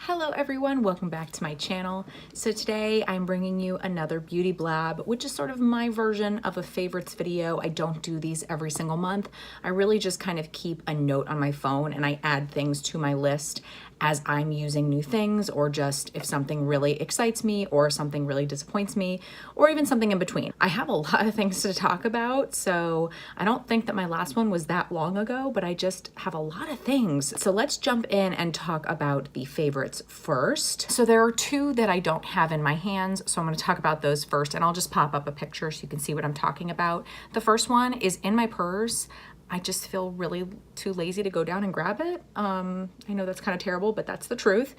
Hello everyone, welcome back to my channel. So today I'm bringing you another beauty blab, which is sort of my version of a favorites video. I don't do these every single month. I really just kind of keep a note on my phone and I add things to my list as I'm using new things, or just if something really excites me or something really disappoints me, or even something in between. I have a lot of things to talk about, so I don't think that my last one was that long ago, but I just have a lot of things. So let's jump in and talk about the favorites first. So there are two that I don't have in my hands, so I'm going to talk about those first, and I'll just pop up a picture so you can see what I'm talking about. The first one is in my purse. I just feel really too lazy to go down and grab it. I know that's kind of terrible, but that's the truth.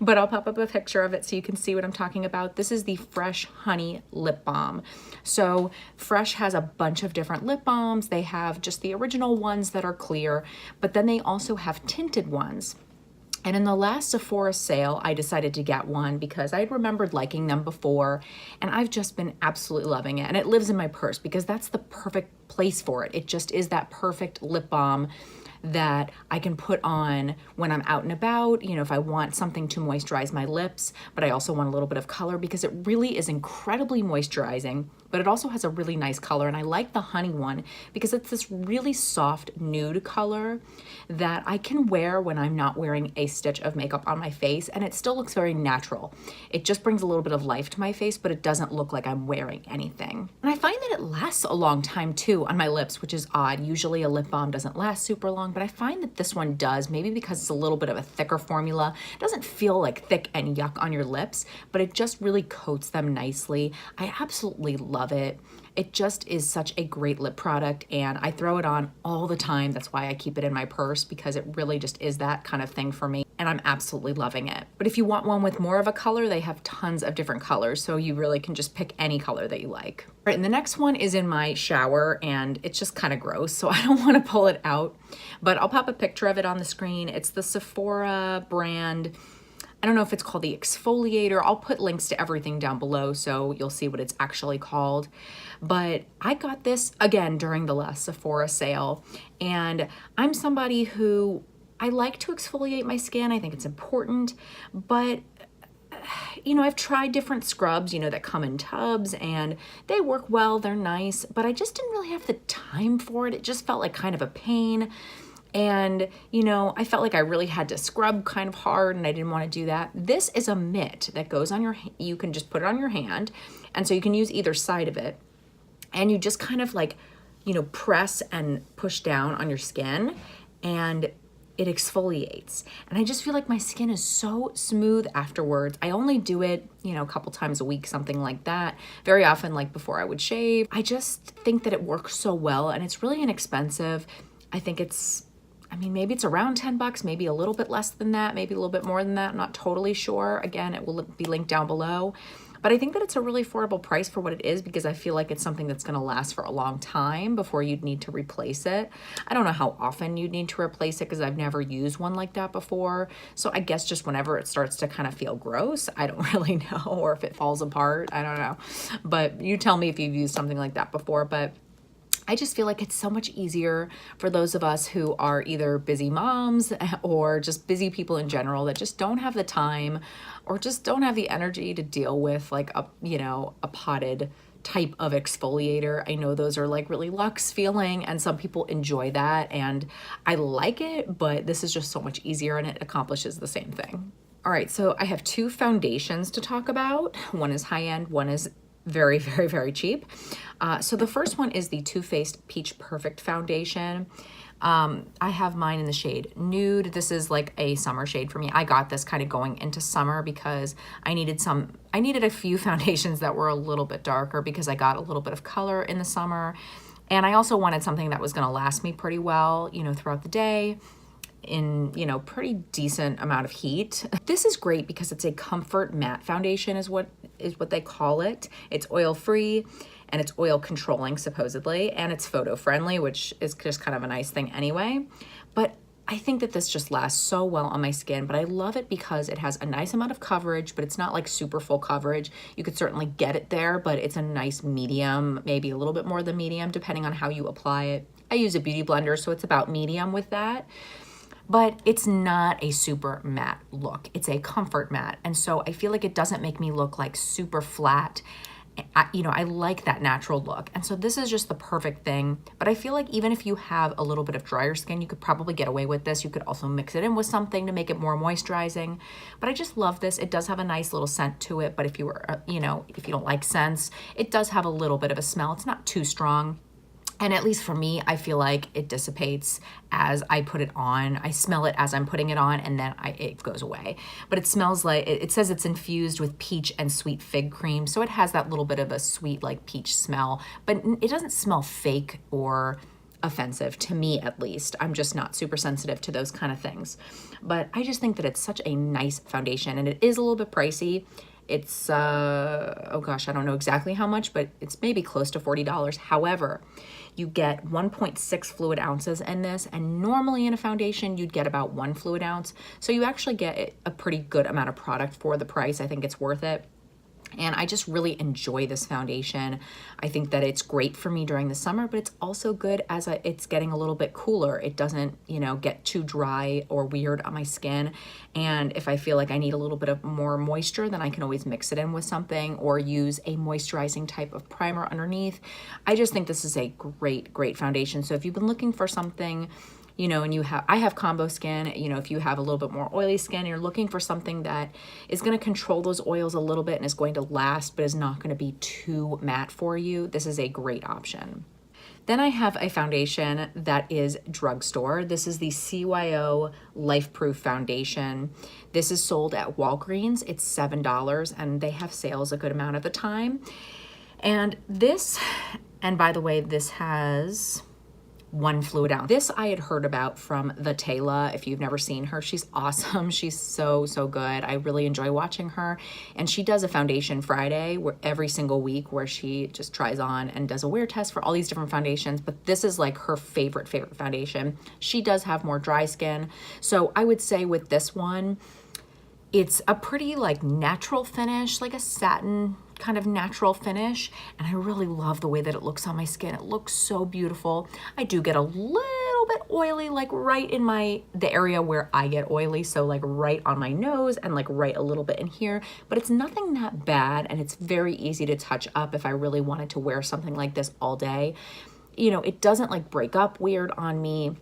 But I'll pop up a picture of it so you can see what I'm talking about. This is the Fresh Honey Lip Balm. So Fresh has a bunch of different lip balms. They have just the original ones that are clear, but then they also have tinted ones. And in the last Sephora sale, I decided to get one because I'd remembered liking them before, and I've just been absolutely loving it. And it lives in my purse because that's the perfect place for it. It just is that perfect lip balm that I can put on when I'm out and about, you know, if I want something to moisturize my lips, but I also want a little bit of color, because it really is incredibly moisturizing, but it also has a really nice color. And I like the honey one because it's this really soft nude color that I can wear when I'm not wearing a stitch of makeup on my face, and it still looks very natural. It just brings a little bit of life to my face, but it doesn't look like I'm wearing anything. And I find that it lasts a long time too on my lips, which is odd. Usually a lip balm doesn't last super long, but I find that this one does, maybe because it's a little bit of a thicker formula. It doesn't feel like thick and yuck on your lips, but it just really coats them nicely. I absolutely love it. It just is such a great lip product, and I throw it on all the time. That's why I keep it in my purse, because it really just is that kind of thing for me, and I'm absolutely loving it. But if you want one with more of a color, they have tons of different colors, so you really can just pick any color that you like. All right, and the next one is in my shower, and it's just kind of gross, so I don't want to pull it out, but I'll pop a picture of it on the screen. It's the Sephora brand. I don't know if it's called the exfoliator. I'll put links to everything down below so you'll see what it's actually called. But I got this again during the last Sephora sale, and I'm somebody who, I like to exfoliate my skin. I think it's important, but you know, I've tried different scrubs, you know, that come in tubs, and they work well, they're nice, but I just didn't really have the time for it. It just felt like kind of a pain. And, you know, I felt like I really had to scrub kind of hard, and I didn't want to do that. This is a mitt that goes on your, you can just put it on your hand. And so you can use either side of it, and you just kind of like, you know, press and push down on your skin, and it exfoliates. And I just feel like my skin is so smooth afterwards. I only do it, you know, a couple times a week, something like that. Very often, like before I would shave. I just think that it works so well, and it's really inexpensive. I think it's, I mean, maybe it's around 10 bucks, maybe a little bit less than that, maybe a little bit more than that. I'm not totally sure. Again, it will be linked down below. But I think that it's a really affordable price for what it is, because I feel like it's something that's going to last for a long time before you'd need to replace it. I don't know how often you'd need to replace it, because I've never used one like that before. So I guess just whenever it starts to kind of feel gross, I don't really know, or if it falls apart, I don't know. But you tell me if you've used something like that before. But I just feel like it's so much easier for those of us who are either busy moms or just busy people in general that just don't have the time or just don't have the energy to deal with like a, you know, a potted type of exfoliator. I know those are like really luxe feeling, and some people enjoy that, and I like it, but this is just so much easier and it accomplishes the same thing. All right, so I have two foundations to talk about. One is high-end, one is very, very, very cheap. So the first one is the Too Faced Peach Perfect Foundation. I have mine in the shade Nude. This is like a summer shade for me. I got this kind of going into summer because I needed a few foundations that were a little bit darker, because I got a little bit of color in the summer. And I also wanted something that was gonna last me pretty well, you know, throughout the day, in, you know, pretty decent amount of heat. This is great because it's a comfort matte foundation is what they call it. It's oil free, and it's oil controlling supposedly, and it's photo friendly, which is just kind of a nice thing anyway. But I think that this just lasts so well on my skin, but I love it because it has a nice amount of coverage, but it's not like super full coverage. You could certainly get it there, but it's a nice medium, maybe a little bit more than medium, depending on how you apply it. I use a beauty blender, so it's about medium with that. but it's not a super matte look. It's a comfort matte. And so I feel like it doesn't make me look like super flat. I like that natural look. And so this is just the perfect thing. But I feel like even if you have a little bit of drier skin, you could probably get away with this. You could also mix it in with something to make it more moisturizing. But I just love this. It does have a nice little scent to it. But if you were, if you don't like scents, it does have a little bit of a smell. It's not too strong. And at least for me, I feel like it dissipates as I put it on. I smell it as I'm putting it on, and then it goes away. But it smells like, it says it's infused with peach and sweet fig cream. So it has that little bit of a sweet like peach smell, but it doesn't smell fake or offensive to me, at least. I'm just not super sensitive to those kind of things. But I just think that it's such a nice foundation, and it is a little bit pricey. It's, oh gosh, I don't know exactly how much, but it's maybe close to $40. However, you get 1.6 fluid ounces in this, and normally in a foundation, you'd get about 1 fluid ounce. So you actually get a pretty good amount of product for the price. I think it's worth it. And I just really enjoy this foundation. I think that it's great for me during the summer, but it's also good as it's getting a little bit cooler. It doesn't, get too dry or weird on my skin. And if I feel like I need a little bit of more moisture, then I can always mix it in with something or use a moisturizing type of primer underneath. I just think this is a great, great foundation. So if you've been looking for something, and I have combo skin, if you have a little bit more oily skin and you're looking for something that is going to control those oils a little bit and is going to last, but is not going to be too matte for you, this is a great option. Then I have a foundation that is drugstore. This is the CYO Lifeproof foundation. This is sold at Walgreens. It's $7 and they have sales a good amount of the time. And by the way, this has 1 fluid ounce. This I had heard about from the Stila. If you've never seen her, she's awesome. She's so good. I really enjoy watching her. And she does a foundation Friday every single week where she just tries on and does a wear test for all these different foundations. But this is like her favorite foundation. She does have more dry skin. So I would say with this one, it's a pretty like natural finish, like a satin kind of natural finish, and I really love the way that it looks on my skin. It looks so beautiful. I do get a little bit oily, like right in the area where I get oily, so like right on my nose and like right a little bit in here, but it's nothing that bad, and it's very easy to touch up if I really wanted to wear something like this all day. It doesn't like break up weird on me.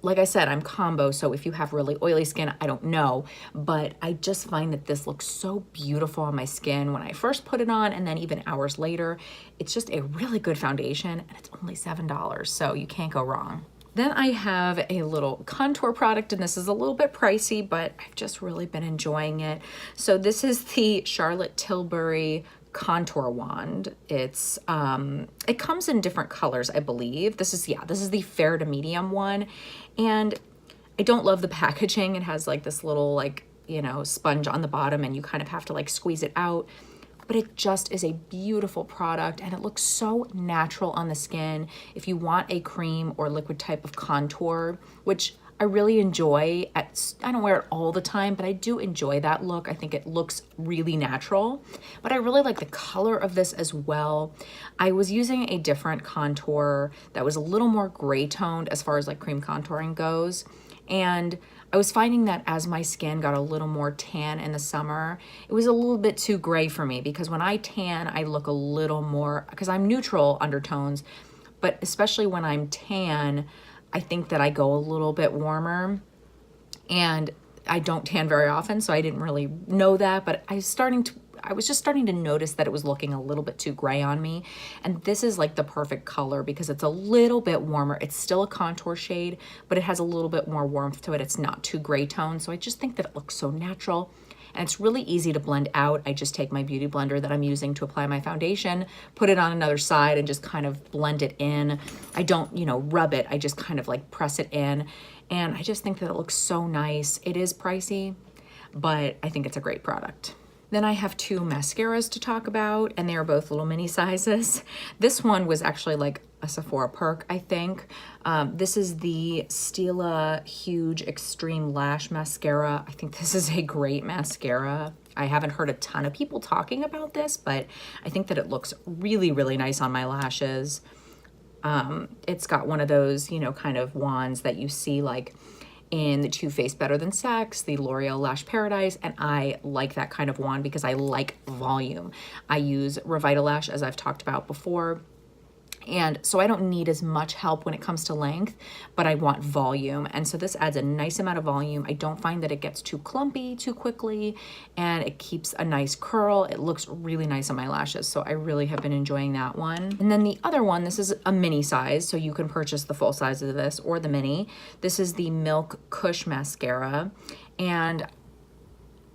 Like I said, I'm combo, so if you have really oily skin, I don't know, but I just find that this looks so beautiful on my skin when I first put it on, and then even hours later. It's just a really good foundation, and it's only $7, so you can't go wrong. Then I have a little contour product, and this is a little bit pricey, but I've just really been enjoying it. So this is the Charlotte Tilbury contour wand. It's it comes in different colors, I believe. This is the fair to medium one, and I don't love the packaging. It has like this little sponge on the bottom, and you kind of have to like squeeze it out, but it just is a beautiful product, and it looks so natural on the skin. If you want a cream or liquid type of contour, which I really enjoy. I don't wear it all the time, but I do enjoy that look. I think it looks really natural, but I really like the color of this as well. I was using a different contour that was a little more gray toned as far as like cream contouring goes. And I was finding that as my skin got a little more tan in the summer, it was a little bit too gray for me, because when I tan, I look a little more, because I'm neutral undertones, but especially when I'm tan, I think that I go a little bit warmer, and I don't tan very often, so I didn't really know that, but I was just starting to notice that it was looking a little bit too gray on me. And this is like the perfect color because it's a little bit warmer. It's still a contour shade, but it has a little bit more warmth to it. It's not too gray tone. So I just think that it looks so natural. And it's really easy to blend out. I just take my beauty blender that I'm using to apply my foundation, put it on another side, and just kind of blend it in. I don't, rub it. I just kind of like press it in. And I just think that it looks so nice. It is pricey, but I think it's a great product. Then I have 2 mascaras to talk about, and they are both little mini sizes. This one was actually like a Sephora perk, I think. This is the Stila Huge Extreme Lash Mascara. I think this is a great mascara. I haven't heard a ton of people talking about this, but I think that it looks really, really nice on my lashes. It's got one of those, kind of wands that you see like in the Too Faced Better Than Sex, the L'Oreal Lash Paradise, and I like that kind of wand because I like volume. I use Revitalash, as I've talked about before, and so I don't need as much help when it comes to length, but I want volume. And so this adds a nice amount of volume. I don't find that it gets too clumpy too quickly, and it keeps a nice curl. It looks really nice on my lashes. So I really have been enjoying that one. And then the other one, this is a mini size, so you can purchase the full size of this or the mini. This is the Milk Kush Mascara. And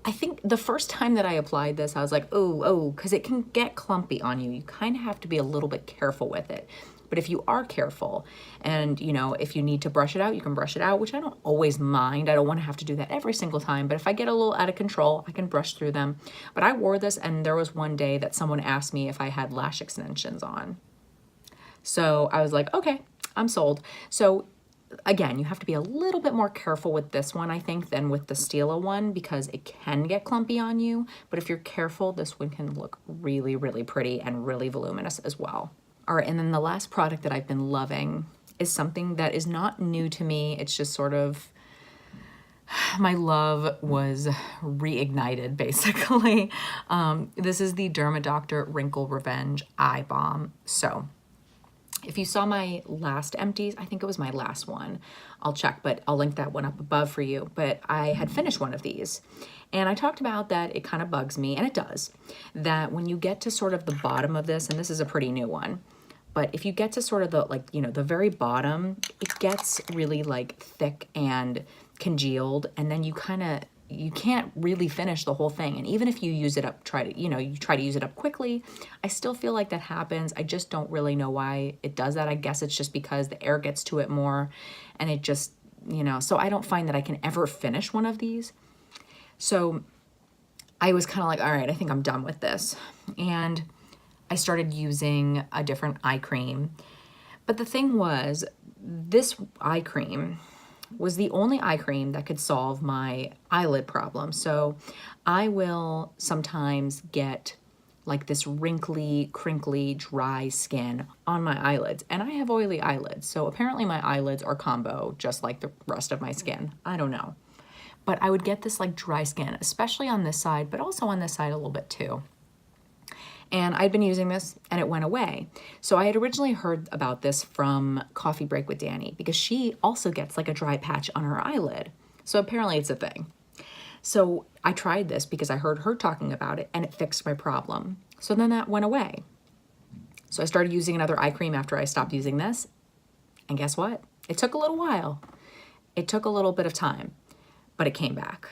I think the first time that I applied this, I was like, oh, because it can get clumpy on you. You kind of have to be a little bit careful with it. But if you are careful and, you know, if you need to brush it out, you can brush it out, which I don't always mind. I don't want to have to do that every single time. But if I get a little out of control, I can brush through them. But I wore this, and there was one day that someone asked me if I had lash extensions on. So I was like, okay, I'm sold. So again, you have to be a little bit more careful with this one, I think, than with the Stila one, because it can get clumpy on you. But if you're careful, this one can look really, really pretty and really voluminous as well. All right, and then the last product that I've been loving is something that is not new to me. It's just sort of, my love was reignited, basically. This is the Dermadoctor Wrinkle Revenge Eye Balm. So if you saw my last empties, I think it was my last one. I'll check, but I'll link that one up above for you. But I had finished one of these, and I talked about that it kind of bugs me, and it does, that when you get to sort of the bottom of this, and this is a pretty new one, but if you get to sort of the, like, you know, the very bottom, it gets really like thick and congealed, and then you can't really finish the whole thing. And even if you use it up, you try to use it up quickly, I still feel like that happens. I just don't really know why it does that. I guess it's just because the air gets to it more, and it just, you know, so I don't find that I can ever finish one of these. So I was kind of like, all right, I think I'm done with this. And I started using a different eye cream. But the thing was, this eye cream was the only eye cream that could solve my eyelid problem. So I will sometimes get like this wrinkly, crinkly, dry skin on my eyelids. And I have oily eyelids. So apparently my eyelids are combo, just like the rest of my skin. I don't know. But I would get this like dry skin, especially on this side, but also on this side a little bit too. And I'd been using this, and it went away. So I had originally heard about this from Coffee Break with Danny, because she also gets like a dry patch on her eyelid. So apparently it's a thing. So I tried this because I heard her talking about it, and it fixed my problem. So then that went away. So I started using another eye cream after I stopped using this. And guess what? It took a little while. It took a little bit of time, but it came back.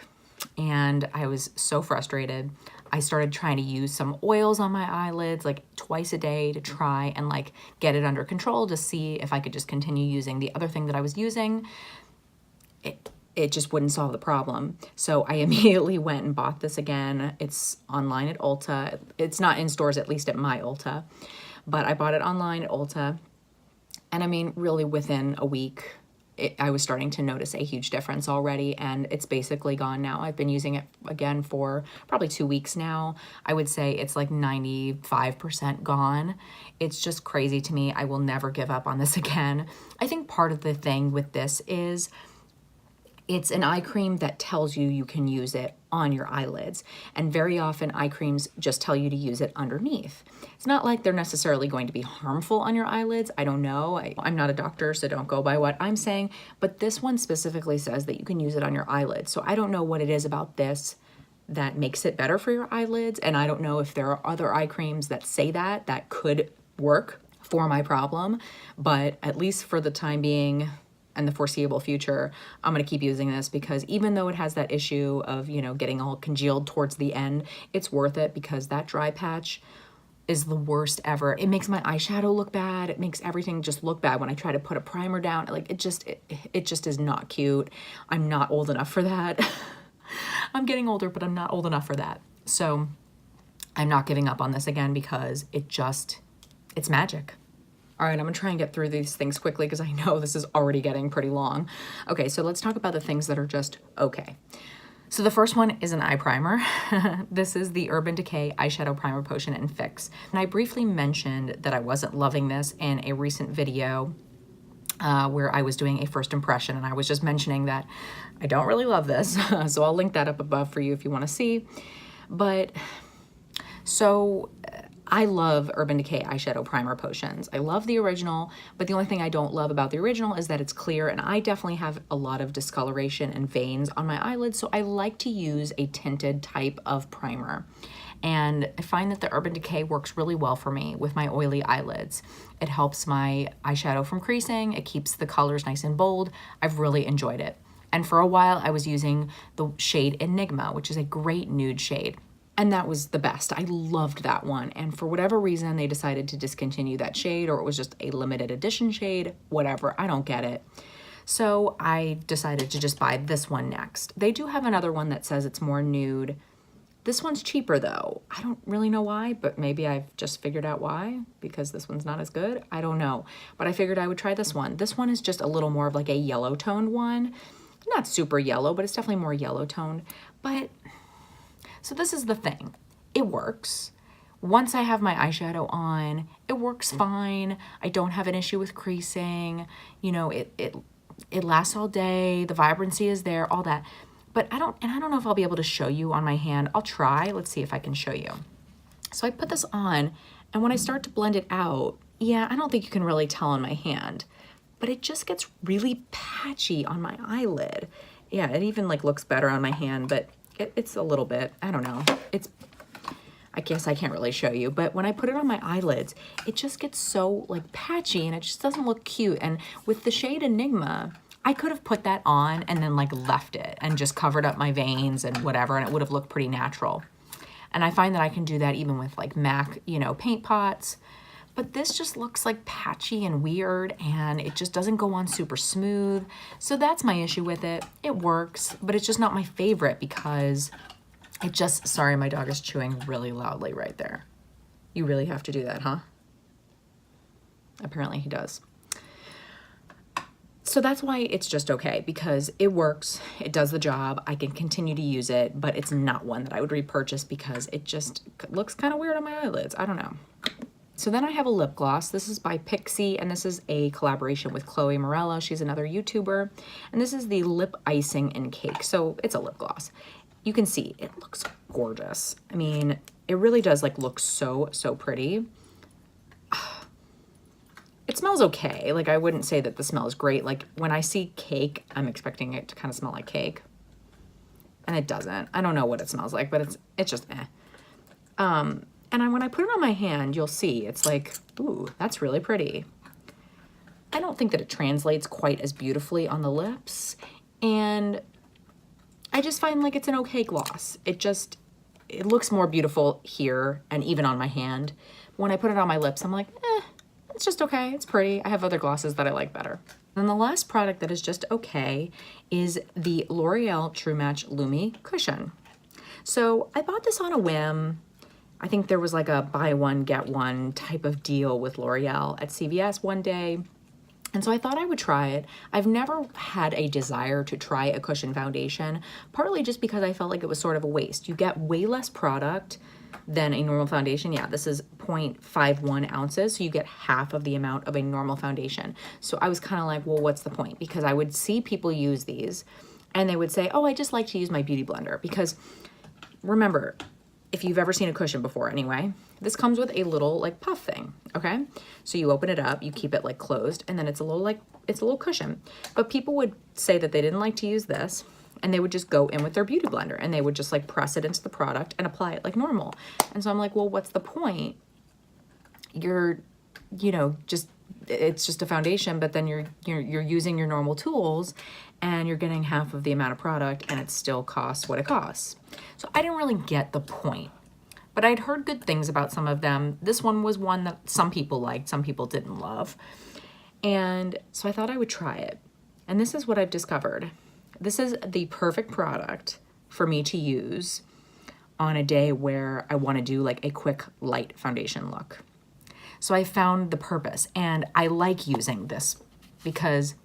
And I was so frustrated. I started trying to use some oils on my eyelids like twice a day to try and like get it under control, to see if I could just continue using the other thing that I was using. It just wouldn't solve the problem. So I immediately went and bought this again. It's online at Ulta. It's not in stores, at least at my Ulta, but I bought it online at Ulta. And I mean, really within a week, I was starting to notice a huge difference already, and it's basically gone now. I've been using it again for probably 2 weeks now. I would say it's like 95% gone. It's just crazy to me. I will never give up on this again. I think part of the thing with this is it's an eye cream that tells you you can use it on your eyelids. And very often eye creams just tell you to use it underneath. It's not like they're necessarily going to be harmful on your eyelids. I don't know. I'm not a doctor, so don't go by what I'm saying. But this one specifically says that you can use it on your eyelids. So I don't know what it is about this that makes it better for your eyelids. And I don't know if there are other eye creams that say that could work for my problem. But at least for the time being, and the foreseeable future, I'm gonna keep using this, because even though it has that issue of, you know, getting all congealed towards the end, it's worth it, because that dry patch is the worst ever. It makes my eyeshadow look bad. It makes everything just look bad when I try to put a primer down. Like it just is not cute. I'm not old enough for that. I'm getting older, but I'm not old enough for that. So I'm not giving up on this again, because it's magic. All right, I'm gonna try and get through these things quickly because I know this is already getting pretty long. Okay, so let's talk about the things that are just okay. So the first one is an eye primer. This is the Urban Decay Eyeshadow Primer Potion and Fix. And I briefly mentioned that I wasn't loving this in a recent video where I was doing a first impression, and I was just mentioning that I don't really love this. So I'll link that up above for you if you want to see. But so I love Urban Decay eyeshadow primer potions. I love the original, but the only thing I don't love about the original is that it's clear, and I definitely have a lot of discoloration and veins on my eyelids, so I like to use a tinted type of primer. And I find that the Urban Decay works really well for me with my oily eyelids. It helps my eyeshadow from creasing. It keeps the colors nice and bold. I've really enjoyed it. And for a while I was using the shade Enigma, which is a great nude shade. And that was the best. I loved that one. And for whatever reason, they decided to discontinue that shade, or it was just a limited edition shade, whatever. I don't get it. So I decided to just buy this one next. They do have another one that says it's more nude. This one's cheaper though. I don't really know why, but maybe I've just figured out why, because this one's not as good. I don't know, but I figured I would try this one. This one is just a little more of like a yellow toned one. Not super yellow, but it's definitely more yellow toned. But so this is the thing. It works. Once I have my eyeshadow on, it works fine. I don't have an issue with creasing. You know, it lasts all day. The vibrancy is there, all that. But I don't know if I'll be able to show you on my hand. I'll try. Let's see if I can show you. So I put this on, and when I start to blend it out, yeah, I don't think you can really tell on my hand, but it just gets really patchy on my eyelid. Yeah, it even like looks better on my hand, but it's a little bit, I don't know. I guess I can't really show you, but when I put it on my eyelids, it just gets so like patchy, and it just doesn't look cute. And with the shade Enigma, I could have put that on and then like left it and just covered up my veins and whatever, and it would have looked pretty natural. And I find that I can do that even with like MAC, you know, paint pots. But this just looks like patchy and weird, and it just doesn't go on super smooth. So that's my issue with it. It works, but it's just not my favorite because it just, sorry, my dog is chewing really loudly right there. You really have to do that, huh? Apparently he does. So that's why it's just okay, because it works, it does the job, I can continue to use it, but it's not one that I would repurchase because it just looks kind of weird on my eyelids. I don't know. So then I have a lip gloss. This is by Pixi, and this is a collaboration with Chloe Morello. She's another YouTuber, and this is the Lip Icing and Cake. So it's a lip gloss. You can see it looks gorgeous. I mean, it really does like look so pretty. It smells okay. Like I wouldn't say that the smell is great. Like when I see cake, I'm expecting it to kind of smell like cake, and it doesn't. I don't know what it smells like, but it's just eh. And when I put it on my hand, you'll see it's like, ooh, that's really pretty. I don't think that it translates quite as beautifully on the lips, and I just find like it's an okay gloss. It looks more beautiful here and even on my hand. When I put it on my lips, I'm like, it's just okay, it's pretty. I have other glosses that I like better. And the last product that is just okay is the L'Oreal True Match Lumi Cushion. So I bought this on a whim. I think there was like a buy one, get one type of deal with L'Oreal at CVS one day. And so I thought I would try it. I've never had a desire to try a cushion foundation, partly just because I felt like it was sort of a waste. You get way less product than a normal foundation. Yeah, this is 0.51 ounces, so you get half of the amount of a normal foundation. So I was kind of like, well, what's the point? Because I would see people use these, and they would say, oh, I just like to use my beauty blender. Because remember, if you've ever seen a cushion before anyway, this comes with a little like puff thing, okay? So you open it up, you keep it like closed, and then it's a little cushion. But people would say that they didn't like to use this, and they would just go in with their beauty blender, and they would just like press it into the product and apply it like normal. And so I'm like, well, what's the point? You're, you know, it's just a foundation, but then you're using your normal tools, and you're getting half of the amount of product, and it still costs what it costs. So I didn't really get the point, but I'd heard good things about some of them. This one was one that some people liked, some people didn't love. And so I thought I would try it. And this is what I've discovered. This is the perfect product for me to use on a day where I want to do like a quick light foundation look. So I found the purpose, and I like using this because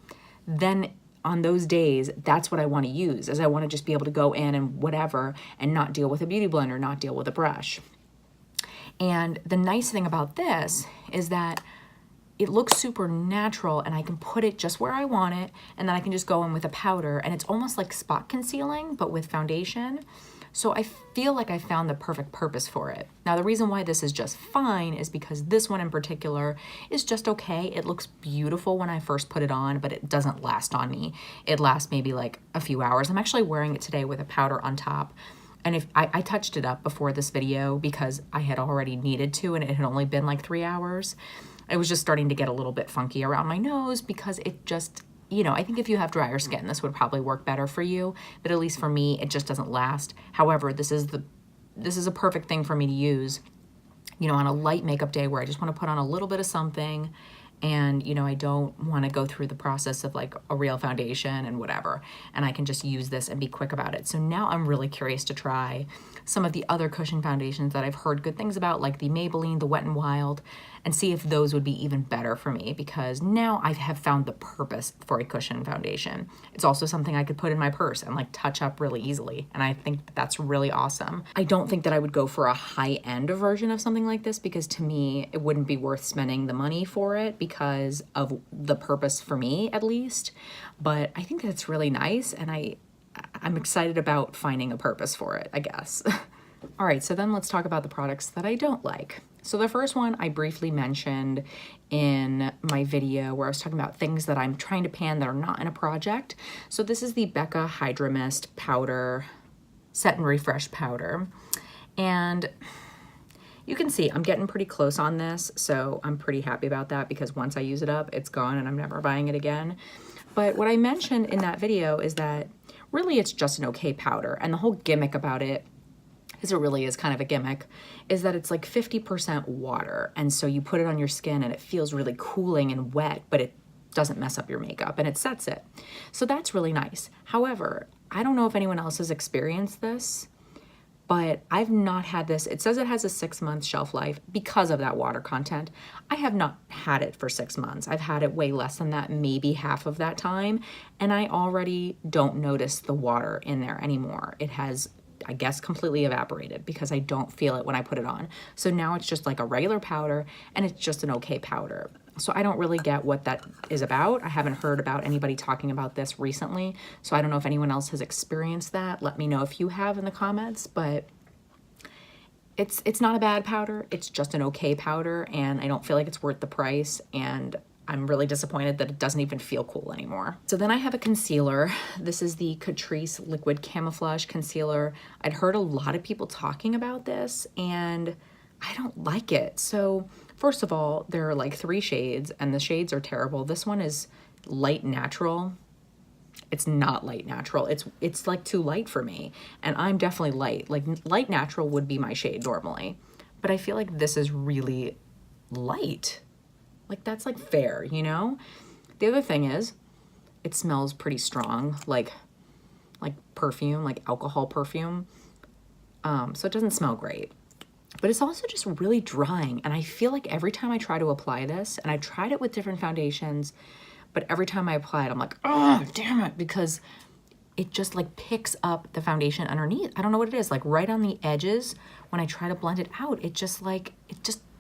then on those days, that's what I want to use, is I want to just be able to go in and whatever and not deal with a beauty blender, not deal with a brush. And the nice thing about this is that it looks super natural, and I can put it just where I want it, and then I can just go in with a powder, and it's almost like spot concealing, but with foundation. So I feel like I found the perfect purpose for it. Now, the reason why this is just fine is because this one in particular is just okay. It looks beautiful when I first put it on, but it doesn't last on me. It lasts maybe like a few hours. I'm actually wearing it today with a powder on top. And if I touched it up before this video because I had already needed to, and it had only been like 3 hours. It was just starting to get a little bit funky around my nose because it just, you know, I think if you have drier skin, this would probably work better for you, but at least for me, it just doesn't last. However, this is a perfect thing for me to use, you know, on a light makeup day where I just want to put on a little bit of something, and, you know, I don't want to go through the process of like a real foundation and whatever, and I can just use this and be quick about it. So now I'm really curious to try some of the other cushion foundations that I've heard good things about, like the Maybelline, the Wet n Wild, and see if those would be even better for me, because now I have found the purpose for a cushion foundation. It's also something I could put in my purse and like touch up really easily, and I think that's really awesome. I don't think that I would go for a high-end version of something like this, because to me, it wouldn't be worth spending the money for it because of the purpose for me, at least. But I think that it's really nice, and I'm excited about finding a purpose for it, I guess. All right, so then let's talk about the products that I don't like. So the first one I briefly mentioned in my video where I was talking about things that I'm trying to pan that are not in a project. So this is the BECCA Hydra Mist Powder, Set and Refresh Powder. And you can see I'm getting pretty close on this, so I'm pretty happy about that because once I use it up, it's gone and I'm never buying it again. But what I mentioned in that video is that really it's just an okay powder, and the whole gimmick about it, because it really is kind of a gimmick, is that it's like 50% water, and so you put it on your skin and it feels really cooling and wet, but it doesn't mess up your makeup and it sets it. So that's really nice. However, I don't know if anyone else has experienced this, but I've not had this. It says it has a 6-month shelf life because of that water content. I have not had it for 6 months. I've had it way less than that, maybe half of that time, and I already don't notice the water in there anymore. It has, I guess, completely evaporated because I don't feel it when I put it on. So now it's just like a regular powder, and it's just an okay powder. So I don't really get what that is about. I haven't heard about anybody talking about this recently, so I don't know if anyone else has experienced that. Let me know if you have in the comments, but it's not a bad powder. It's just an okay powder, and I don't feel like it's worth the price, and I'm really disappointed that it doesn't even feel cool anymore. So then I have a concealer. This is the Catrice Liquid Camouflage Concealer. I'd heard a lot of people talking about this, and I don't like it. So first of all, there are like 3 shades, and the shades are terrible. This one is light natural. It's not light natural. It's like too light for me, and I'm definitely light. Like light natural would be my shade normally, but I feel like this is really light. Like that's like fair, you know? The other thing is it smells pretty strong, like perfume, like alcohol perfume. So it doesn't smell great, but it's also just really drying. And I feel like every time I try to apply this, and I've tried it with different foundations, but every time I apply it, I'm like, oh, damn it, because it just like picks up the foundation underneath. I don't know what it is, like right on the edges, when I try to blend it out, it just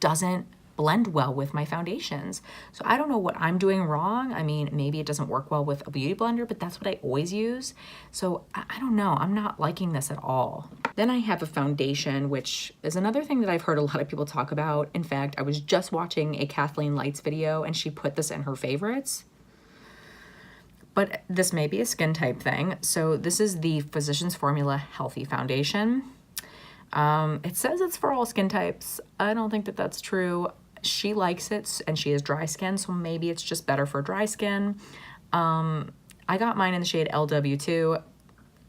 doesn't blend well with my foundations. So I don't know what I'm doing wrong. I mean, maybe it doesn't work well with a beauty blender, but that's what I always use. So I don't know, I'm not liking this at all. Then I have a foundation, which is another thing that I've heard a lot of people talk about. In fact, I was just watching a Kathleen Lights video and she put this in her favorites. But this may be a skin type thing. So this is the Physicians Formula Healthy Foundation. It says it's for all skin types. I don't think that that's true. She likes it, and she has dry skin, so maybe it's just better for dry skin. I got mine in the shade LW2,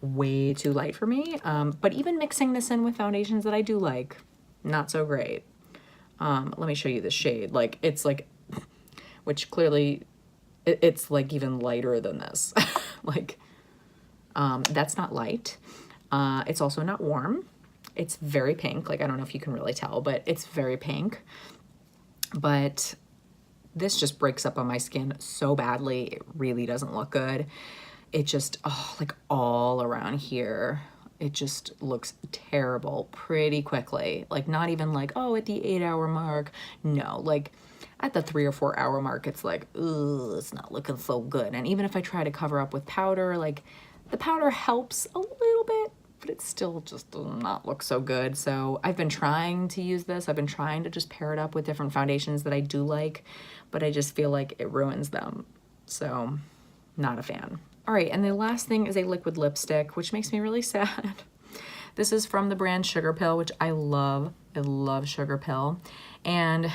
way too light for me. But even mixing this in with foundations that I do like, not so great. Let me show you the shade. Like, it's like, which clearly, it's like even lighter than this. Like, that's not light. It's also not warm. It's very pink. Like, I don't know if you can really tell, but it's very pink. But this just breaks up on my skin so badly. It really doesn't look good. It just, oh, like all around here, it just looks terrible pretty quickly. Like, not even like, oh, at the 8-hour mark. No, like at the 3 or 4 hour mark, it's like, ugh, it's not looking so good. And even if I try to cover up with powder, like the powder helps a little bit, but it still just does not look so good. So I've been trying to use this. I've been trying to just pair it up with different foundations that I do like, but I just feel like it ruins them. So not a fan. All right, and the last thing is a liquid lipstick, which makes me really sad. This is from the brand Sugarpill, which I love. I love Sugarpill. And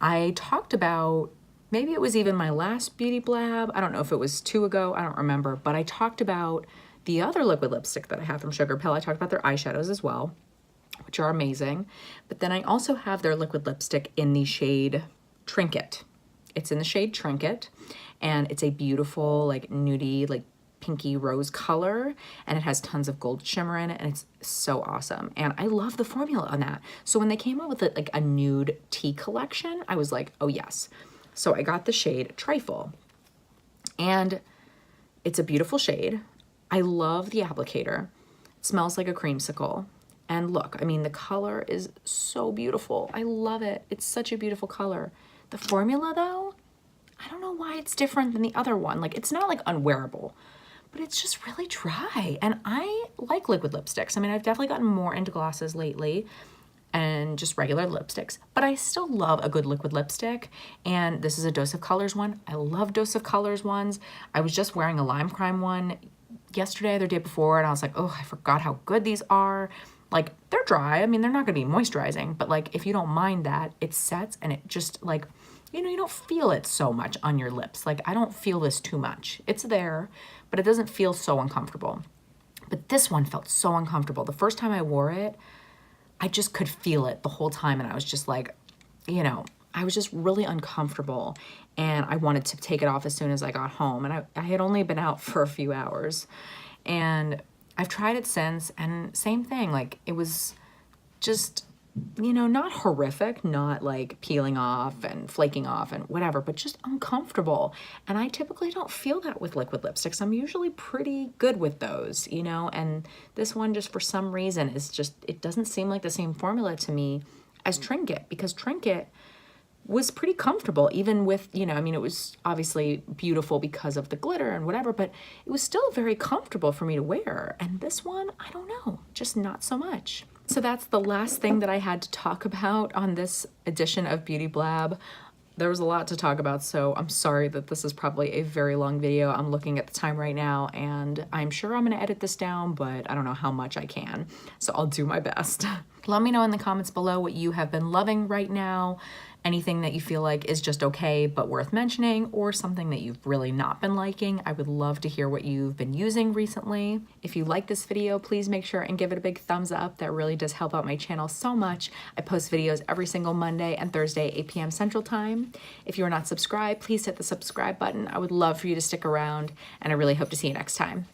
I talked about, maybe it was even my last Beauty Blab. I don't know if it was 2 ago, I don't remember, but I talked about the other liquid lipstick that I have from Sugarpill. I talked about their eyeshadows as well, which are amazing. But then I also have their liquid lipstick in the shade Trinket. It's in the shade Trinket, and it's a beautiful, like nudie, like pinky rose color, and it has tons of gold shimmer in it, and it's so awesome. And I love the formula on that. So when they came out with it, like a nude tea collection, I was like, oh yes. So I got the shade Trifle, and it's a beautiful shade. I love the applicator. It smells like a creamsicle. And look, I mean, the color is so beautiful. I love it. It's such a beautiful color. The formula though, I don't know why it's different than the other one. Like, it's not like unwearable, but it's just really dry. And I like liquid lipsticks. I mean, I've definitely gotten more into glosses lately and just regular lipsticks, but I still love a good liquid lipstick. And this is a Dose of Colors one. I love Dose of Colors ones. I was just wearing a Lime Crime one yesterday or the day before, and I was like, oh, I forgot how good these are. Like, they're dry. I mean, they're not gonna be moisturizing, but like, if you don't mind that, it sets and it just like, you know, you don't feel it so much on your lips. Like, I don't feel this too much. It's there, but it doesn't feel so uncomfortable. But this one felt so uncomfortable. The first time I wore it, I just could feel it the whole time, and I was just like, you know, I was just really uncomfortable, and I wanted to take it off as soon as I got home. And I had only been out for a few hours, and I've tried it since, and same thing. Like, it was just, you know, not horrific, not like peeling off and flaking off and whatever, but just uncomfortable. And I typically don't feel that with liquid lipsticks. I'm usually pretty good with those, you know, and this one just for some reason is just, it doesn't seem like the same formula to me as Trinket, because Trinket was pretty comfortable, even with, you know, I mean, it was obviously beautiful because of the glitter and whatever, but it was still very comfortable for me to wear. And this one, I don't know, just not so much. So that's the last thing that I had to talk about on this edition of Beauty Blab. There was a lot to talk about, so I'm sorry that this is probably a very long video. I'm looking at the time right now, and I'm sure I'm gonna edit this down, but I don't know how much I can, so I'll do my best. Let me know in the comments below what you have been loving right now, anything that you feel like is just okay but worth mentioning, or something that you've really not been liking. I would love to hear what you've been using recently. If you like this video, please make sure and give it a big thumbs up. That really does help out my channel so much. I post videos every single Monday and Thursday, 8 p.m. Central Time. If you are not subscribed, please hit the subscribe button. I would love for you to stick around, and I really hope to see you next time.